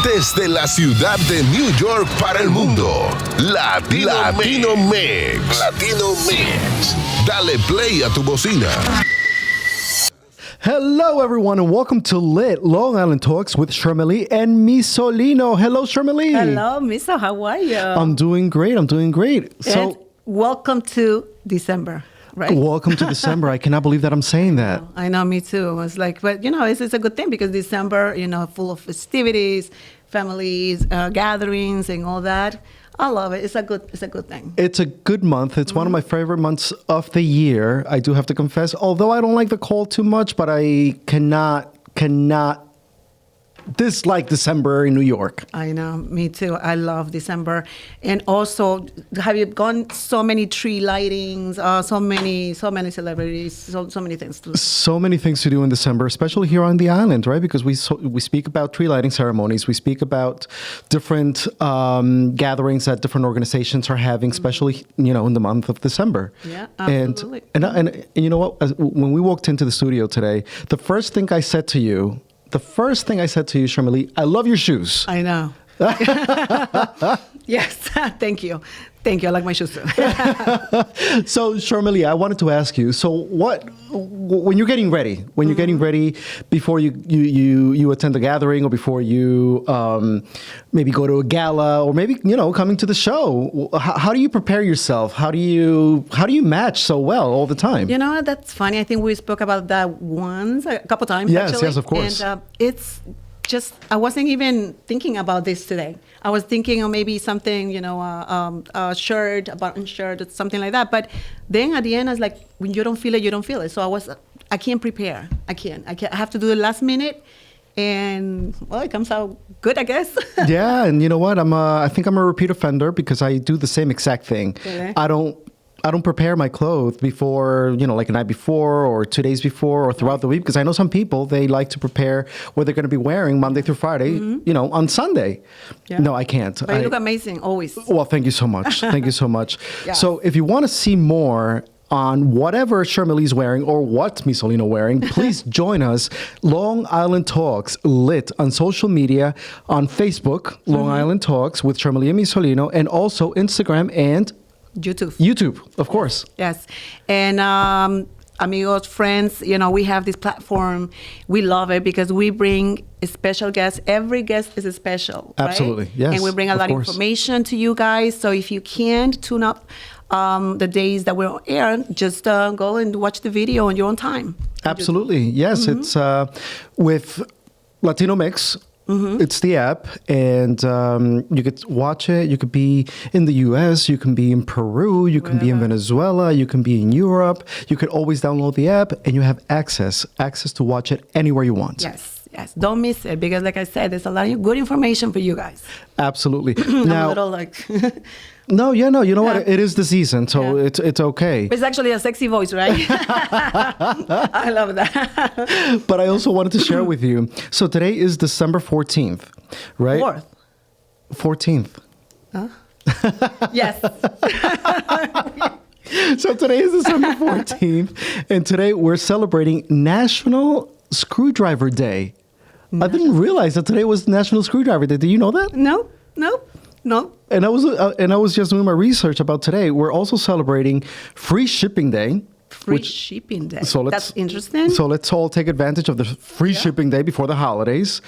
Desde la ciudad de New York para el mundo, Latino Mixx. Latino Mixx. Dale play a tu bocina. Hello, everyone, and welcome to Lit Long Island Talks with Shermelee and Misolino. Hello, Shermelee. Hello, Miso. How are you? I'm doing great. And welcome to December. Right. Welcome to December. I cannot believe that I'm saying that. I know, me too. It's like, but it's a good thing because December, full of festivities, families, gatherings, and all that. I love it. It's a good thing. It's a good month. It's one of my favorite months of the year. I do have to confess, although I don't like the cold too much, but I cannot dislike December in New York. I know, me too. I love December. And also, have you gone so many tree lightings, so many celebrities, so many things to do. So many things to do in December, especially here on the island, right? Because we speak about tree lighting ceremonies. We speak about different gatherings that different organizations are having, especially, in the month of December. Yeah, absolutely. And you know what? When we walked into the studio today, the first thing I said to you, Shermelee, I love your shoes. I know. Yes, thank you. I like my shoes too. So, Shermelee, I wanted to ask you, when you're getting ready before you attend a gathering or before you maybe go to a gala or maybe, coming to the show, how do you prepare yourself? How do you match so well all the time? That's funny. I think we spoke about that a couple times. Yes, actually. yes, of course. And it's just, I wasn't even thinking about this today. I was thinking of maybe something, a shirt, a button shirt, or something like that. But then at the end, I was like, when you don't feel it, you don't feel it. So I can't prepare. I have to do it last minute. And, well, it comes out good, I guess. Yeah, and you know what? I think I'm a repeat offender because I do the same exact thing. Really? I don't prepare my clothes before, like a night before or 2 days before or throughout the week because I know some people, they like to prepare what they're going to be wearing Monday through Friday, on Sunday. Yeah. No, I can't. But you look amazing always. Well, thank you so much. Thank you so much. Yeah. So if you want to see more on whatever Shermelee's wearing or what Misolino wearing, please join us. Long Island Talks Lit on social media, on Facebook, Long Island Talks with Shermelee and Misolino, and also Instagram and YouTube, of course. Yes. And amigos, friends, we have this platform. We love it because we bring special guests. Every guest is special. Absolutely, right? yes. And we bring a lot of information to you guys. So if you can't tune up the days that we're on air, just go and watch the video on your own time. Absolutely. Yes, it's with Latino Mixx. It's the app, and you could watch it. You could be in the U.S., you can be in Peru, you can be in Venezuela, you can be in Europe. You could always download the app, and you have access to watch it anywhere you want. Yes. Don't miss it because, like I said, there's a lot of good information for you guys. Absolutely. Now, I'm a little like... No, you know what? It is the season, so it's okay. It's actually a sexy voice, right? I love that. But I also wanted to share with you. So today is December 14th, right? 14th. Huh? Yes. So today is December 14th, and today we're celebrating National Screwdriver Day. I didn't realize that today was National Screwdriver Day. Did you know that? No. And I was just doing my research about today. We're also celebrating Free Shipping Day. Free Shipping Day. So that's interesting. So let's all take advantage of the free shipping day before the holidays.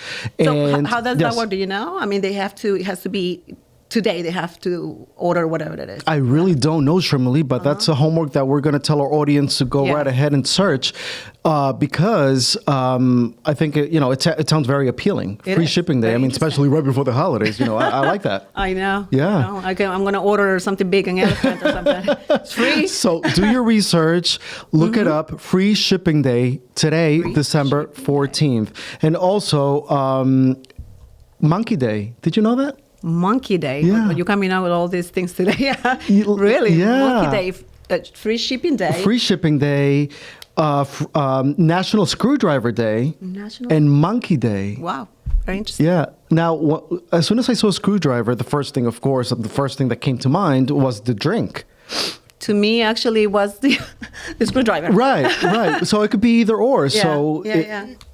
So how does that work? Do you know? I mean, it has to be today. They have to order whatever it is. I really don't know, Shermelee, but that's a homework that we're going to tell our audience to go right ahead and search because I think, it sounds very appealing. Free shipping day. I mean, especially right before the holidays. I like that. I know. Yeah. I'm going to order something big, an elephant or something. It's free. So do your research. Look it up. Free shipping day today, December 14th. And also Monkey Day. Did you know that? Monkey Day. Yeah. You're coming out with all these things today. Really? Yeah. Monkey Day. Free Shipping Day. Free Shipping Day. National Screwdriver Day. And Monkey Day. Wow. Very interesting. Yeah. Now, as soon as I saw screwdriver, the first thing that came to mind was the drink. to me, actually, was the screwdriver. Right. So it could be either or. Yeah, So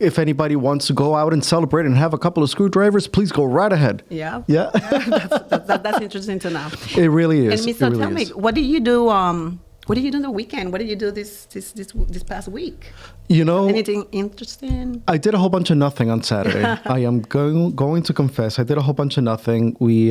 if anybody wants to go out and celebrate and have a couple of screwdrivers, please go right ahead. Yeah. Yeah. That's interesting to know. It really is. And Miss, tell me, what do you do? What did you do on the weekend? What did you do this past week? Anything interesting? I did a whole bunch of nothing on Saturday. I am going to confess, I did a whole bunch of nothing. We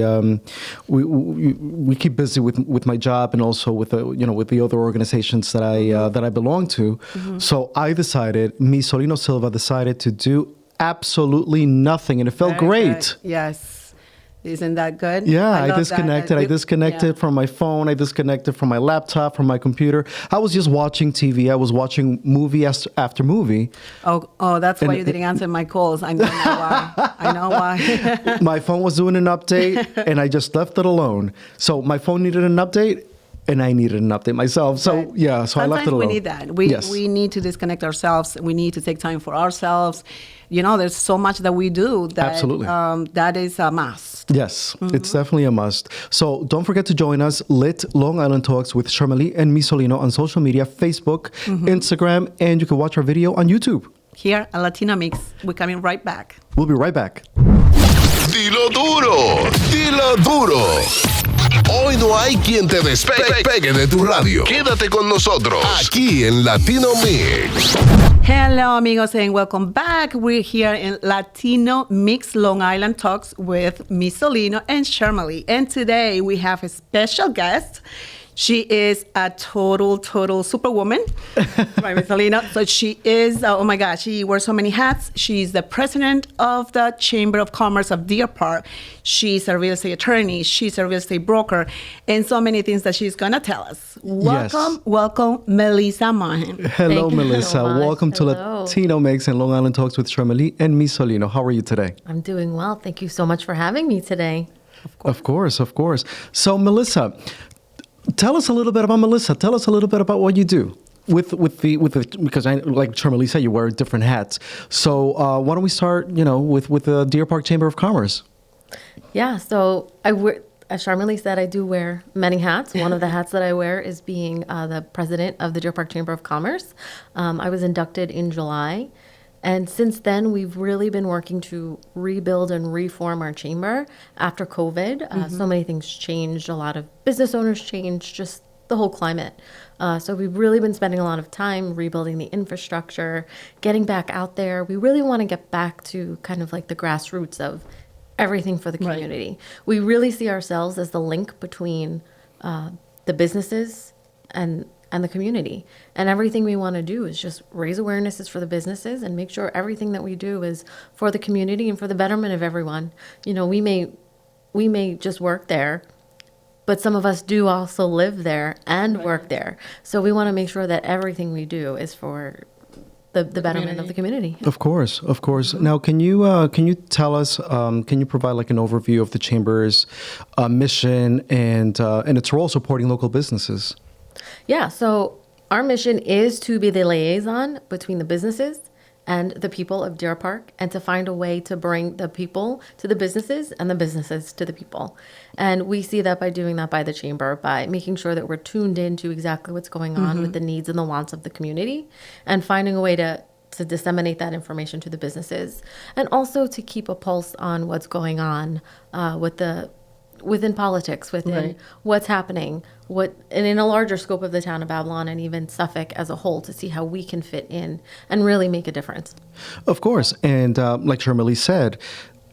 keep busy with my job and also with the other organizations that I belong to. Mm-hmm. So I decided, Misolino Silva decided to do absolutely nothing, and it felt great. Good. Yes. Isn't that good? Yeah, I disconnected from my phone. I disconnected from my laptop, from my computer. I was just watching TV. I was watching movie after movie. Oh, that's why you didn't answer my calls. I know why. I know why. My phone was doing an update, and I just left it alone. So my phone needed an update, and I needed an update myself. So so I left it alone. Sometimes we need that. We need to disconnect ourselves. We need to take time for ourselves. There's so much that we do that absolutely that is a must. Yes, it's definitely a must. So don't forget to join us, Lit Long Island Talks with Shermelee and Misolino on social media, Facebook, Instagram, and you can watch our video on YouTube. Here at Latino Mixx, we're coming right back. We'll be right back. Dilo duro, dilo duro. Hoy no hay quien te despegue de tu radio. Quédate con nosotros aquí en Latino Mixx. Hello, amigos, and welcome back. We're here in Latino Mixx Long Island Talks with Misolino and Shermelee. And today we have a special guest. She is a total superwoman, right, Misolino? So she is, oh my gosh, she wears so many hats. She's the president of the Chamber of Commerce of Deer Park. She's a real estate attorney. She's a real estate broker, and so many things that she's going to tell us. Welcome, Melissa Mohan. Hello, Melissa. So welcome to Latino Mixx and Long Island Talks with Shermelee and Misolino. How are you today? I'm doing well. Thank you so much for having me today. Of course. So, Melissa, tell us a little bit about Melissa. Tell us a little bit about what you do with the because I, like Shermelee said, you wear different hats. So why don't we start, with the Deer Park Chamber of Commerce? Yeah. So I wear, as Shermelee said, I do wear many hats. One of the hats that I wear is being the president of the Deer Park Chamber of Commerce. I was inducted in July. And since then, we've really been working to rebuild and reform our chamber after COVID. So many things changed. A lot of business owners changed, just the whole climate. So we've really been spending a lot of time rebuilding the infrastructure, getting back out there. We really want to get back to kind of like the grassroots of everything for the community. Right. We really see ourselves as the link between the businesses and the community. And everything we want to do is just raise awarenesses for the businesses and make sure everything that we do is for the community and for the betterment of everyone. We may just work there, but some of us do also live there and work there. So we want to make sure that everything we do is for the betterment of the community. Of course. Now, can you tell us? Can you provide like an overview of the chamber's mission and its role supporting local businesses? Yeah, so our mission is to be the liaison between the businesses and the people of Deer Park, and to find a way to bring the people to the businesses and the businesses to the people. And we see that by doing that by the chamber, by making sure that we're tuned into exactly what's going on with the needs and the wants of the community, and finding a way to disseminate that information to the businesses, and also to keep a pulse on what's going on within politics, within what's happening, and in a larger scope of the town of Babylon and even Suffolk as a whole, to see how we can fit in and really make a difference. Of course. And like Shermelee said,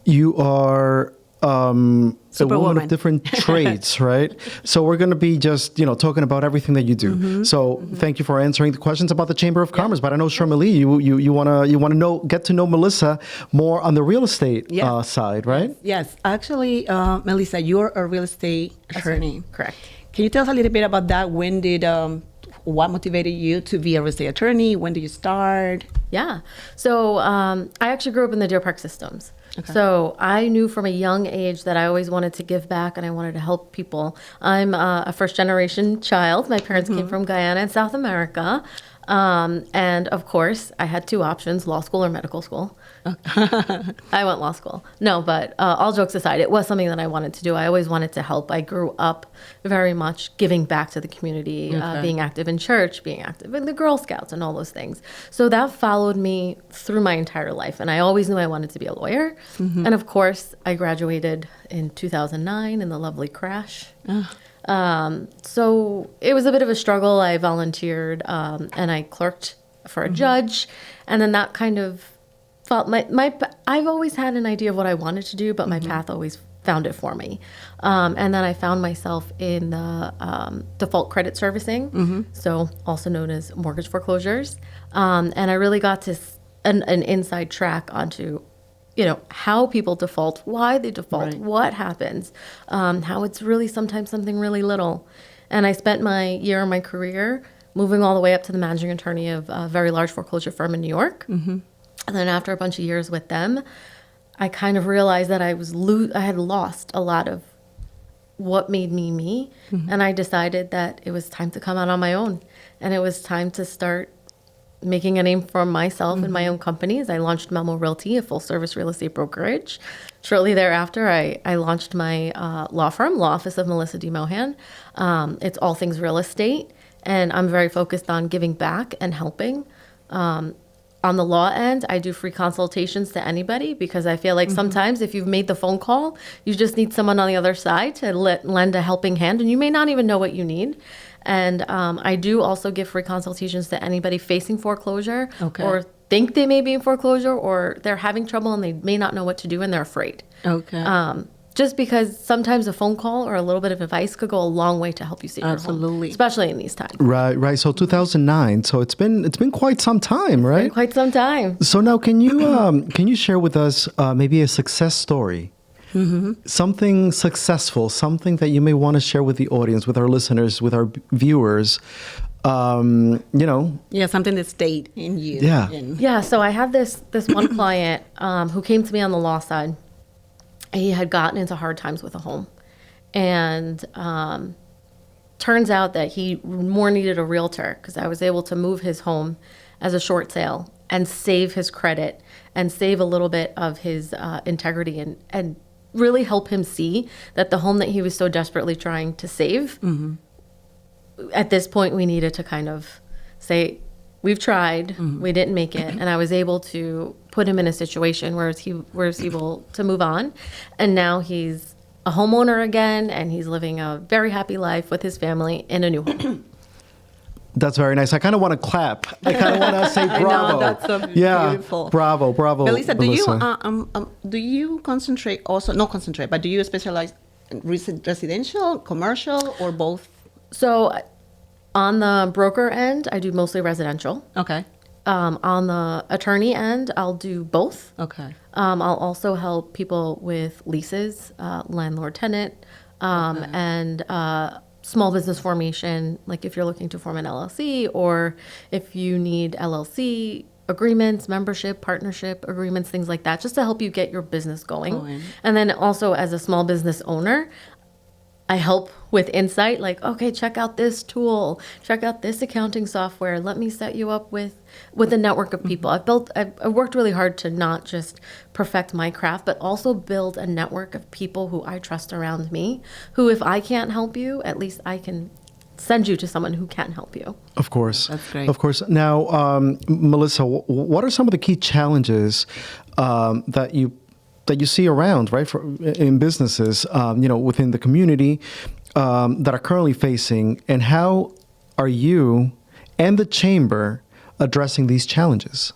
you are a woman of different trades, right? So we're going to be just, talking about everything that you do. So thank you for answering the questions about the Chamber of Commerce. But I know, Shermelee, you want to get to know Melissa more on the real estate side, right? Yes. Actually, Melissa, you're a real estate attorney. Correct. Can you tell us a little bit about that? What motivated you to be a real estate attorney? When did you start? Yeah. So I actually grew up in the Deer Park systems. Okay. So I knew from a young age that I always wanted to give back and I wanted to help people. I'm a first-generation child. My parents came from Guyana in South America. And of course, I had two options, law school or medical school. I went law school. No, but all jokes aside, it was something that I wanted to do. I always wanted to help. I grew up very much giving back to the community, being active in church, being active in the Girl Scouts and all those things. So that followed me through my entire life. And I always knew I wanted to be a lawyer. And of course, I graduated in 2009 in the lovely crash. So it was a bit of a struggle. I volunteered and I clerked for a judge. And then that kind of felt I've always had an idea of what I wanted to do, but my path always found it for me. And then I found myself in the default credit servicing, so also known as mortgage foreclosures. And I really got to an inside track onto, how people default, why they default, what happens, how it's really sometimes something really little. And I spent my year of my career moving all the way up to the managing attorney of a very large foreclosure firm in New York. And then after a bunch of years with them, I kind of realized that I had lost a lot of what made me me. And I decided that it was time to come out on my own. And it was time to start making a name for myself in my own companies. I launched Memo Realty, a full-service real estate brokerage. Shortly thereafter, I launched my law firm, Law Office of Melissa D. Mohan. It's all things real estate, and I'm very focused on giving back and helping. On the law end, I do free consultations to anybody because I feel like sometimes if you've made the phone call, you just need someone on the other side to lend a helping hand, and you may not even know what you need. And I do also give free consultations to anybody facing foreclosure or think they may be in foreclosure, or they're having trouble and they may not know what to do and they're afraid. Just because sometimes a phone call or a little bit of advice could go a long way to help you save your home, especially in these times. Right. So 2009. So it's been quite some time, right? Quite some time. So now, can you share with us maybe a success story? Something successful, something that you may want to share with the audience, with our listeners, with our viewers. Something that stayed in you. Yeah. So I had this one client who came to me on the law side. He had gotten into hard times with a home, and turns out that he more needed a realtor because I was able to move his home as a short sale and save his credit and save a little bit of his integrity and really help him see that the home that he was so desperately trying to save, at this point we needed to kind of say, we've tried, we didn't make it. And I was able to put him in a situation where he was able to move on. And now he's a homeowner again, and he's living a very happy life with his family in a new home. That's very nice. I kind of want to clap. I kind of want to say bravo. I know, that's so beautiful. Bravo. Melissa, do you concentrate also, not concentrate, but do you specialize in residential, commercial, or both? So on the broker end, I do mostly residential. Okay. On the attorney end, I'll do both. Okay. I'll also help people with leases, landlord-tenant, and small business formation, like if you're looking to form an LLC, or if you need LLC agreements, membership, partnership agreements, things like that, just to help you get your business going. And then also as a small business owner, I help with insight, like, okay, check out this tool, check out this accounting software. Let me set you up with a network of people. I've worked really hard to not just perfect my craft, but also build a network of people who I trust around me, who if I can't help you, at least I can send you to someone who can help you. Of course. That's great. Of course. Now, Melissa, what are some of the key challenges that you see around, right, in businesses, within the community that are currently facing, and how are you and the chamber addressing these challenges?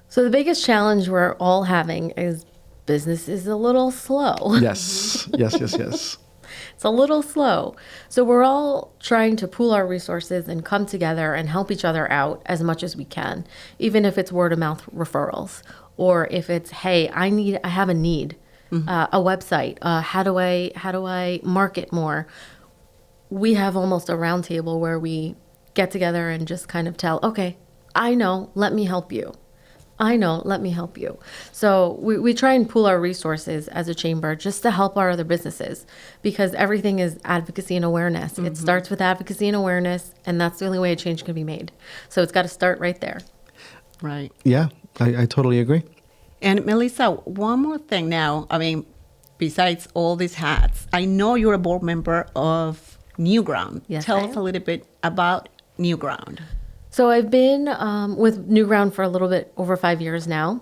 So the biggest challenge we're all having is business is a little slow. Yes. It's a little slow. So we're all trying to pool our resources and come together and help each other out as much as we can, even if it's word of mouth referrals, or if it's, hey, I have a need, a website. How do I market more? We have almost a round table where we get together and just kind of tell, okay, I know, let me help you. I know, let me help you. So we try and pool our resources as a chamber just to help our other businesses, because everything is advocacy and awareness. It starts with advocacy and awareness, and that's the only way a change can be made. So it's got to start right there. Right. Yeah, I totally agree. And Melissa, one more thing now. I mean, besides all these hats, I know you're a board member of New Ground. Yes, Tell I us am. a little bit about New Ground. So I've been with New Ground for a little bit over 5 years now.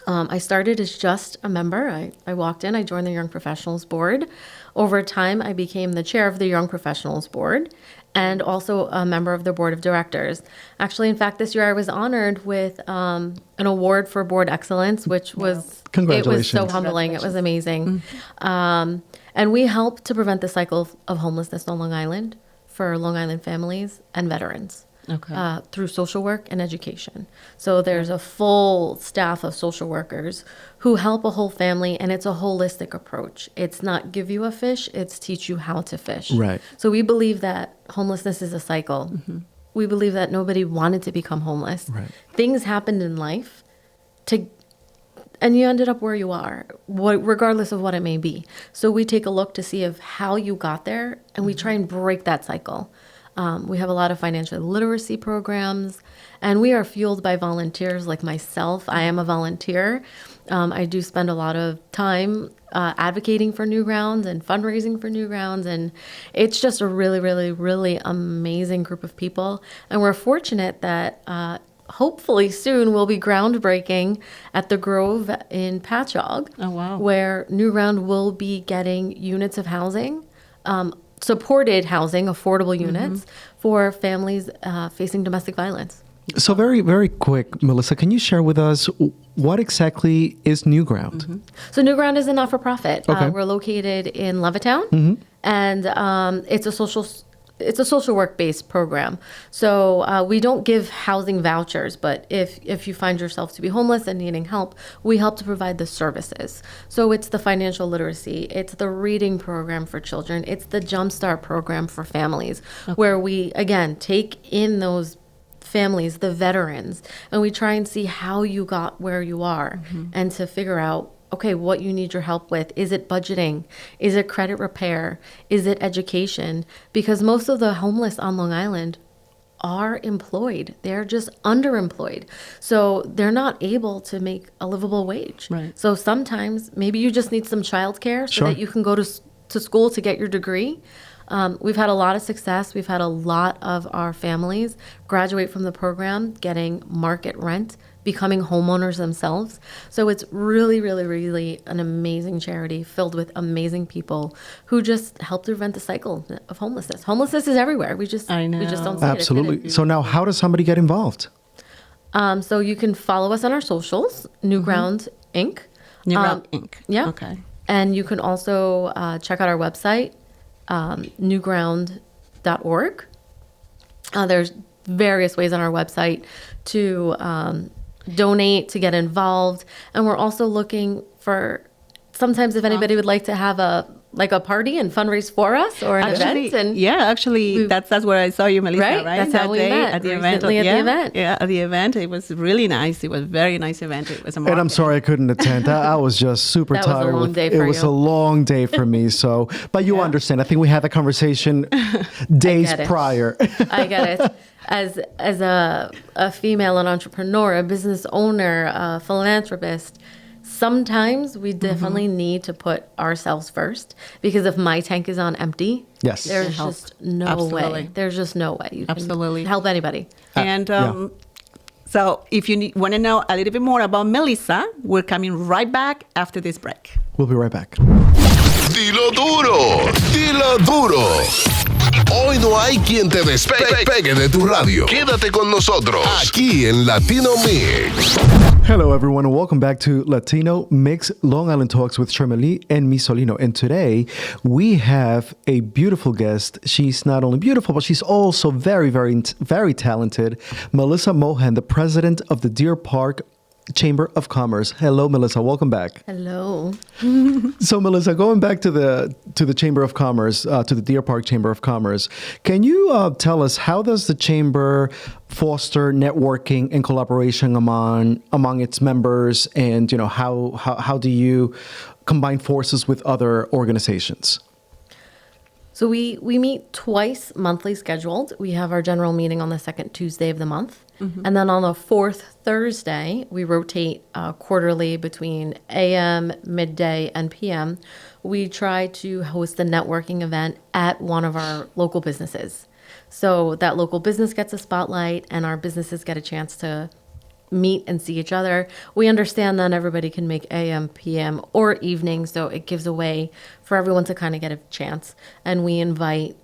I started as just a member. I walked in, I joined the Young Professionals Board. Over time, I became the chair of the Young Professionals Board and also a member of the Board of Directors. Actually, in fact, this year I was honored with an award for board excellence, which was, it was Congratulations. so humbling. It was amazing. And we help to prevent the cycle of homelessness on Long Island for Long Island families and veterans. Okay. Through social work and education. So there's a full staff of social workers who help a whole family, and it's a holistic approach. It's not give you a fish, it's teach you how to fish. Right. So we believe that homelessness is a cycle. We believe that nobody wanted to become homeless. Right. Things happened in life and you ended up where you are, regardless of what it may be. So we take a look to see of how you got there, and we try and break that cycle. We have a lot of financial literacy programs, and we are fueled by volunteers like myself. I am a volunteer. I do spend a lot of time advocating for New Grounds and fundraising for New Grounds, and it's just a really, really, really amazing group of people. And we're fortunate that hopefully soon we'll be groundbreaking at the Grove in Patchogue, Oh, wow. where New Ground will be getting units of housing, supported housing, affordable units for families facing domestic violence. So very, very quick, Melissa, can you share with us what exactly is New Ground? So New Ground is a not-for-profit. Okay. We're located in Levittown, and it's a social work-based program. So we don't give housing vouchers, but if you find yourself to be homeless and needing help, we help to provide the services. So it's the financial literacy, it's the reading program for children, it's the Jumpstart program for families, where we, again, take in those families, the veterans, and we try and see how you got where you are and to figure out, okay, what you need your help with. Is it budgeting? Is it credit repair? Is it education? Because most of the homeless on Long Island are employed. They're just underemployed. So they're not able to make a livable wage. Right. So sometimes maybe you just need some childcare so Sure. that you can go to school to get your degree. We've had a lot of success. We've had a lot of our families graduate from the program, getting market rent, becoming homeowners themselves. So it's really, really, really an amazing charity filled with amazing people who just help to prevent the cycle of homelessness. Homelessness is everywhere. We just I don't see it. It's hidden. Absolutely. So now how does somebody get involved? So you can follow us on our socials, New Ground Inc. New Ground Inc. Yeah. Okay. And you can also check out our website, newground.org. There's various ways on our website to donate, to get involved. And we're also looking for, sometimes if anybody would like to have a party and fundraise for us or an event. And Actually, that's where I saw you, Melissa, Right, right? that's that how we day met, at the recently event. at the event. Yeah, at the event. It was really nice. It was a very nice event. It was a And I'm market. sorry I couldn't attend. I was just super That was a tired. long day it for was you. a long day for me. So, but you understand. I think we had that conversation days get it. prior. I get it. As a female, an entrepreneur, a business owner, a philanthropist, sometimes we definitely need to put ourselves first, because if my tank is on empty, Yes. there's Help. just no Absolutely. way. There's just no way you can Absolutely. help anybody. And yeah. so if you want to know a little bit more about Melissa, we're coming right back after this break. We'll be right back. Dilo duro, dilo duro. Hoy no hay quien te despegue de tu radio. Quédate con nosotros aquí en Latino Mix. Hello, everyone, and welcome back to Latino Mix Long Island Talks with Shermelee and Misolino. And today we have a beautiful guest. She's not only beautiful, but she's also very, very, very talented. Melissa Mohan, the president of the Deer Park Chamber of Commerce. Hello, Melissa. Welcome back. Hello. So, Melissa, going back to the Chamber of Commerce, to the Deer Park Chamber of Commerce, can you tell us, how does the chamber foster networking and collaboration among its members, and how do you combine forces with other organizations? So we meet twice monthly scheduled. We have our general meeting on the second Tuesday of the month. And then on the fourth Thursday, we rotate quarterly between AM, midday, and PM. We try to host a networking event at one of our local businesses. So that local business gets a spotlight and our businesses get a chance to meet and see each other. We understand that everybody can make AM, PM, or evening, so it gives a way for everyone to kind of get a chance. And we invite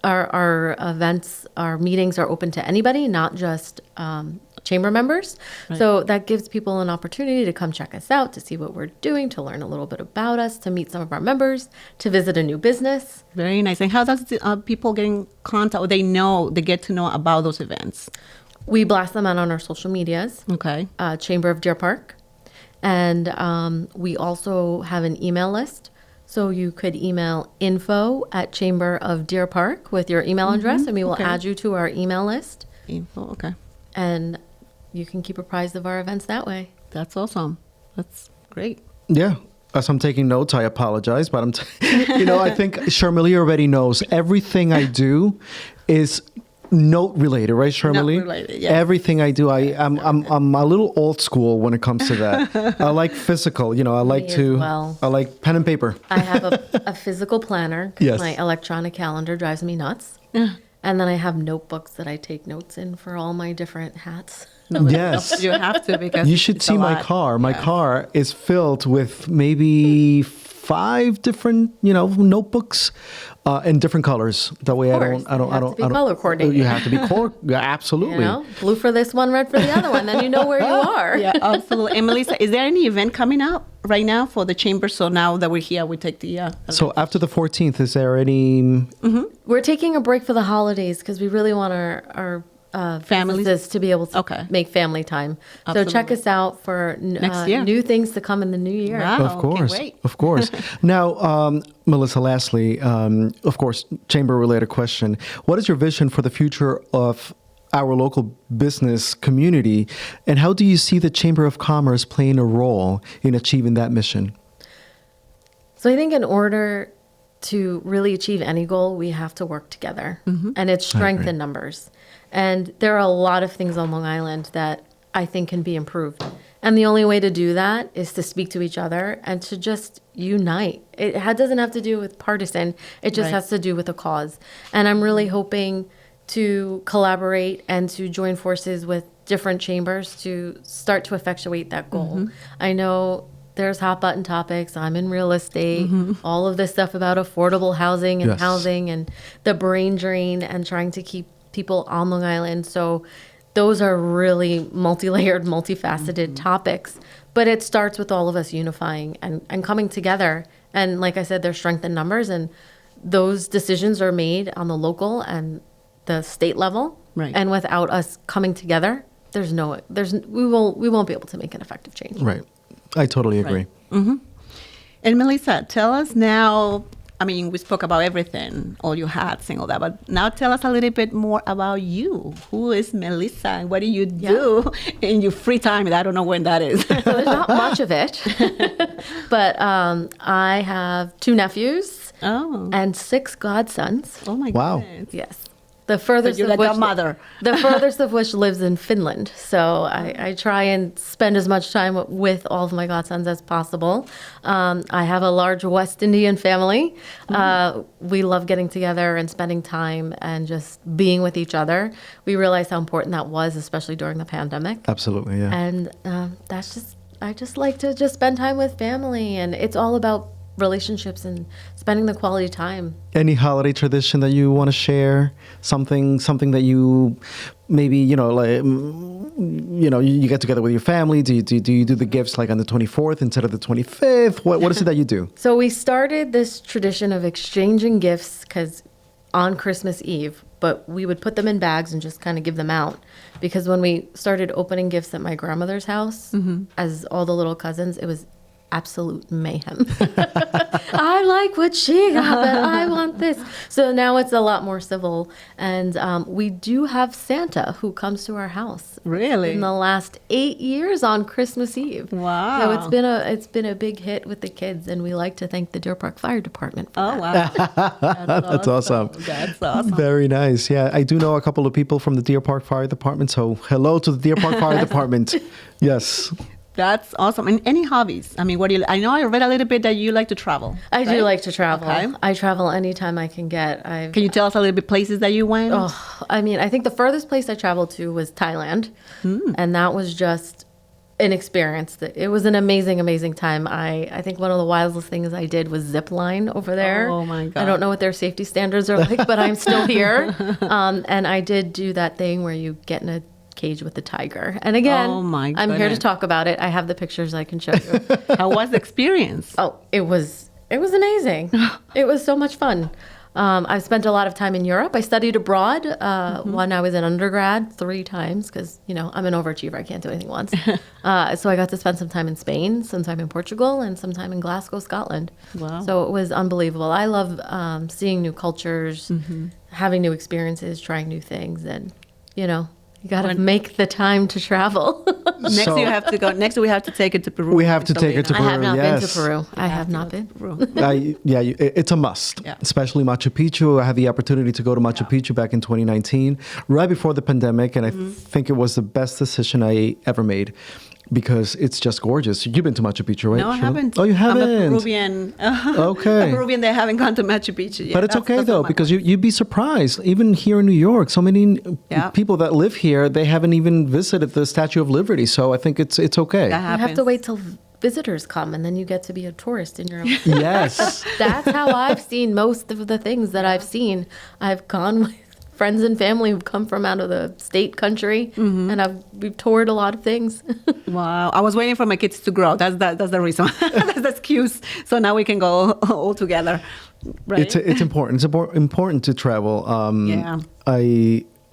our events, our meetings are open to anybody, not just chamber members. Right. So that gives people an opportunity to come check us out, to see what we're doing, to learn a little bit about us, to meet some of our members, to visit a new business. Very nice. And how does people get in contact, or they get to know about those events? We blast them out on our social medias, Okay. Chamber of Deer Park. And we also have an email list. So you could email info@Chamber of Deer Park with your email address, and we will Okay. add you to our email list. Info. Okay. And you can keep apprised of our events that way. That's awesome. That's great. Yeah. As I'm taking notes, I apologize, but I think Shermelee already knows everything I do is note related, right, Shermelee? Note related, yes. Everything I do, I'm a little old school when it comes to that. I like physical, I like Me as to, well. I like pen and paper. I have a physical planner 'cause Yes. my electronic calendar drives me nuts. And then I have notebooks that I take notes in for all my different hats. Yes. You have to, because You should it's see a my lot. car. My Yeah. car is filled with maybe 5 different, notebooks in different colors. That way, Of course. You have to be color coordinated. You have to be yeah, absolutely. Blue for this one, red for the other one. Then you know where you are. Yeah, absolutely. And Melissa, is there any event coming up right now for the chamber? So now that we're here, we take the. So after the 14th, is there any? We're taking a break for the holidays because we really want our Families? businesses to be able to Okay. make family time. So check Absolutely. us out for Next year. new things to come in the new year. Wow. Of can't course, wait. of course. Now, Melissa, lastly, of course, chamber-related question: what is your vision for the future of our local business community, and how do you see the Chamber of Commerce playing a role in achieving that mission? So I think in order to really achieve any goal, we have to work together. And it's strength agree. in numbers. And there are a lot of things on Long Island that I think can be improved. And the only way to do that is to speak to each other and to just unite. Doesn't have to do with partisan. It just Right. has to do with a cause. And I'm really hoping to collaborate and to join forces with different chambers to start to effectuate that goal. I know there's hot button topics. I'm in real estate, all of this stuff about affordable housing and Yes. housing and the brain drain and trying to keep people on Long Island. So those are really multi-layered, multifaceted topics. But it starts with all of us unifying and coming together. And like I said, there's strength in numbers, and those decisions are made on the local and the state level. Right. And without us coming together, we won't be able to make an effective change. Right. I totally agree. And Melissa, tell us now. I mean, we spoke about everything, all your hats and all that, but now tell us a little bit more about you. Who is Melissa, and what do you do in your free time? And I don't know when that is. So there's not much of it, but I have 2 nephews Oh. and 6 godsons. Oh my Wow. goodness. Yes. The furthest you're of the which godmother. the furthest of which lives in Finland. So I try and spend as much time with all of my godsons as possible. I have a large West Indian family. We love getting together and spending time and just being with each other. We realized how important that was, especially during the pandemic. Absolutely, yeah. And I just like to just spend time with family, and it's all about relationships and spending the quality time. Any holiday tradition that you want to share? Something that you maybe you get together with your family. Do you do the gifts like on the 24th instead of the 25th? What is it that you do? So we started this tradition of exchanging gifts because on Christmas Eve, but we would put them in bags and just kind of give them out. Because when we started opening gifts at my grandmother's house, as all the little cousins, it was absolute mayhem. I like what she got, but I want this. So now it's a lot more civil. And we do have Santa who comes to our house. Really? In the last 8 years on Christmas Eve. Wow. So it's been a big hit with the kids, and we like to thank the Deer Park Fire Department for Oh, that. wow. That's awesome. That's awesome. Very nice. Yeah, I do know a couple of people from the Deer Park Fire Department. So hello to the Deer Park Fire Department. Yes. That's awesome. And any hobbies? I mean, what do you? I know I read a little bit that you like to travel. I do right? like to travel. Okay. I travel anytime I can get. Can you tell us a little bit places that you went? Oh, I mean, I think the furthest place I traveled to was Thailand, and that was just an experience. It was an amazing, amazing time. I think one of the wildest things I did was zip line over there. Oh, my God. I don't know what their safety standards are like, but I'm still here. And I did do that thing where you get in a cage with the tiger. And again, Oh, my I'm here to goodness. talk about it. I have the pictures I can show you. How was the experience? Oh, it was amazing. It was so much fun. I've spent a lot of time in Europe. I studied abroad when I was in undergrad 3 times because, I'm an overachiever. I can't do anything once. So I got to spend some time in Spain, some time in Portugal, and some time in Glasgow, Scotland. Wow. So it was unbelievable. I love seeing new cultures, having new experiences, trying new things, and, you got to make the time to travel. Next, So- you have to go. Next, we have to take it to Peru. We have to take it to I have not been to yes. Peru. I have not been. Peru. It's a must, Yeah. especially Machu Picchu. I had the opportunity to go to Machu Picchu back in 2019, right before the pandemic, and I think it was the best decision I ever made because it's just gorgeous. You've been to Machu Picchu, right? No, I Shirley? haven't. Oh, you haven't? I'm a Peruvian. Okay. A Peruvian that haven't gone to Machu Picchu yet. But it's That's- okay that's though, on my because you'd be surprised. Even here in New York, so many Yeah. people that live here, they haven't even visited the Statue of Liberty. So I think it's okay. That You have happens. to wait till visitors come, and then you get to be a tourist in your own. Yes. That's how I've seen most of the things that I've seen. I've gone with friends and family who've come from out of the state country, and we've toured a lot of things. Wow, I was waiting for my kids to grow. That's the reason. That's the excuse. So now we can go all together, right? It's important. It's important to travel. Yeah.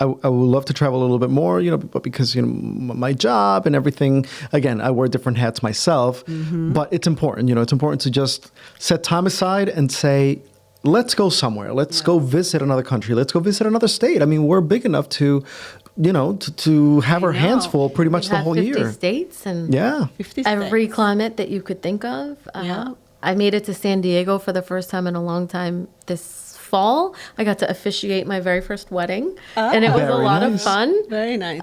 I would love to travel a little bit more, but because my job and everything. Again, I wear different hats myself, but it's important. It's important to just set time aside and say, let's go somewhere. Let's go visit another country. Let's go visit another state. I mean, we're big enough to, to have our hands know. full pretty much We the have whole 50 year. states and Yeah. 50 every states. climate that you could think of. Yeah. I made it to San Diego for the first time in a long time this fall. I got to officiate my very first wedding, and it was a Very lot of nice. fun. Very nice.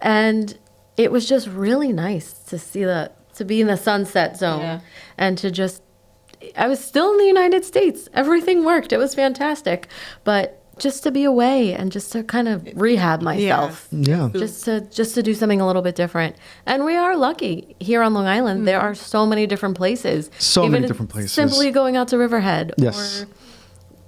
And it was just really nice to see to be in the sunset zone Yeah. and to just, I was still in the United States. Everything worked. It was fantastic. But just to be away and just to kind of rehab myself. Yeah. Just to do something a little bit different. And we are lucky here on Long Island. There are so many different places. So many Even different places. Simply going out to Riverhead Yes. or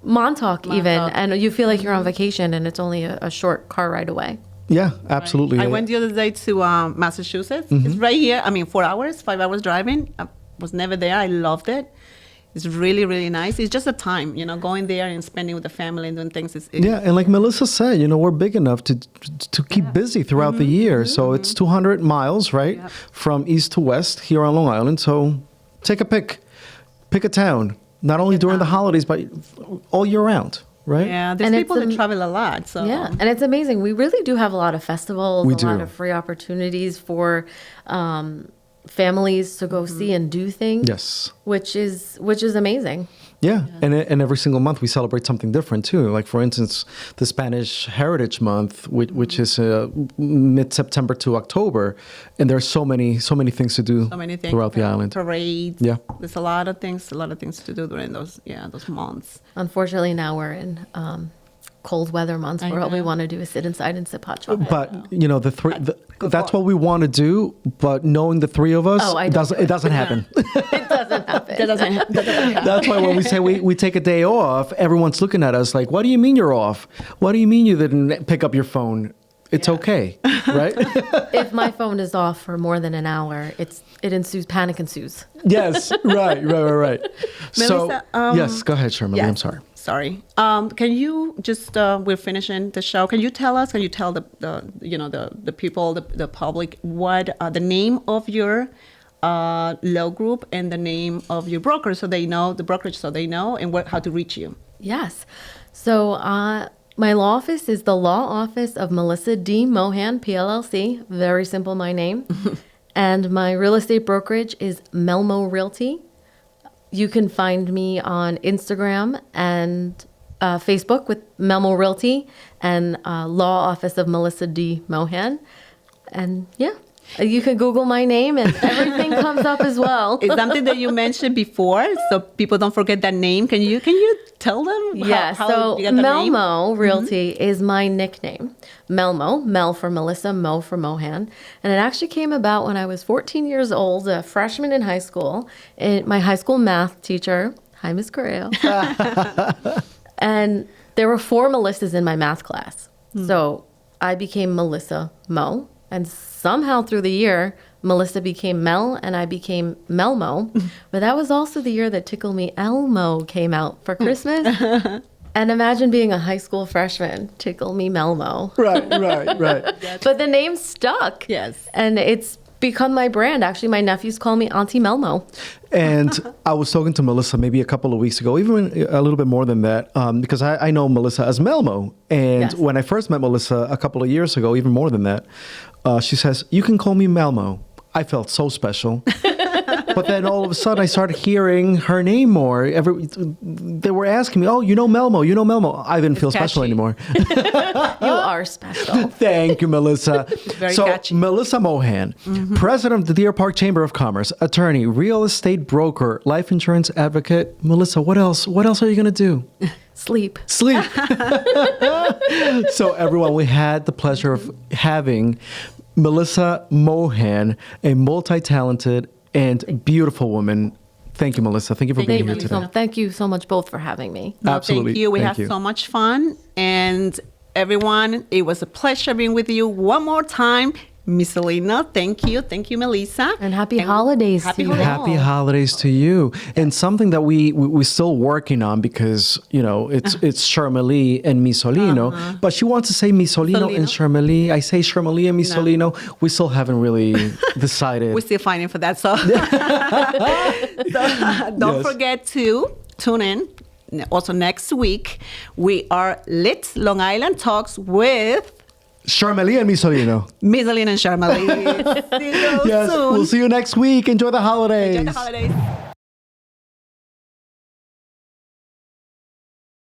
Montauk even, Montauk. and you feel like you're on vacation and it's only a short car ride away. Yeah, absolutely. I went the other day to Massachusetts. It's right here. I mean, 4 hours, 5 hours driving. I was never there. I loved it. It's really, really nice. It's just a time, going there and spending with the family and doing things. Yeah, and like Melissa said, we're big enough to keep busy throughout the year. So it's 200 miles, right, Yep. from east to west here on Long Island. So take a pick a town, not only during the holidays, but all year round, right? Yeah, there's And people it's that travel a lot. So Yeah, and it's amazing. We really do have a lot of festivals, We a lot do. of free opportunities for families to go see and do things. Yes. which is amazing. Yeah, and every single month we celebrate something different too. Like for instance, the Spanish Heritage Month, which is mid-September to October, and there's so many things to do so many things throughout the island. Parades. Yeah. There's a lot of things to do during those months. Unfortunately, now we're in cold weather months where all we know. want to do is sit inside and sip hot chocolate. But that's what we want to do. But knowing the three of us, Oh, I it don't doesn't happen. It doesn't happen. That doesn't happen. That's why when we say we take a day off, everyone's looking at us like, "What do you mean you're off? What do you mean you didn't pick up your phone?" It's okay, right? If my phone is off for more than an hour, panic ensues. Yes, right. So Melissa, yes, go ahead, Shermelee. I'm sorry. Sorry. Can you just we're finishing the show. Can you tell the people, the public, what the name of your law group and the name of your broker, so they know the brokerage, so they know and how to reach you. Yes. So my law office is the Law Office of Melissa D. Mohan, PLLC. Very simple, my name. And my real estate brokerage is Melmo Realty. You can find me on Instagram and Facebook with Melmo Realty and Law Office of Melissa D. Mohan. And yeah, you can Google my name and everything comes up as well. It's something that you mentioned before, so people don't forget that name. Can you tell them? Yeah, how you got the name? Melmo Realty is my nickname. Melmo, Mel for Melissa, Mo for Mohan. And it actually came about when I was 14 years old, a freshman in high school. My high school math teacher, hi, Miss Correa. And there were 4 Melissas in my math class. So I became Melissa Mo. And somehow through the year, Melissa became Mel and I became Melmo. But that was also the year that Tickle Me Elmo came out for Christmas. And imagine being a high school freshman, Tickle Me Melmo. Right. But the name stuck. Yes. And it's become my brand. Actually, my nephews call me Auntie Melmo. And I was talking to Melissa maybe a couple of weeks ago, even a little bit more than that, because I know Melissa as Melmo. And Yes. when I first met Melissa a couple of years ago, even more than that, she says, you can call me Melmo. I felt so special. But then all of a sudden I started hearing her name more. They were asking me, oh, you know Melmo. I didn't feel special catchy. anymore. You are special. Thank you, Melissa. Very so, catchy. Melissa Mohan, president of the Deer Park Chamber of Commerce, attorney, real estate broker, life insurance advocate. Melissa, what else? What else are you going to do? Sleep. Sleep. So, everyone, we had the pleasure of having Melissa Mohan, a multi-talented and beautiful woman. Thank you, Melissa. Thank you for being here today. Thank you so much both for having me. No, Absolutely. Thank you. We Thank had you. so much fun. And everyone, it was a pleasure being with you one more time. Misolino, thank you. Thank you, Melissa. And happy holidays happy to you. holidays. Happy holidays to you. And something that we're still working on because, it's Shermelee and Misolino, but she wants to say Misolino and Shermelee. I say Shermelee and Misolino. We still haven't really decided. We're still fighting for that. So, don't forget to tune in. Also next week, we are Lit Long Island Talks with Shermelee and Misolino. Misolino and Shermelee. See you Yes, soon. we'll see you next week. Enjoy the holidays. Enjoy the holidays.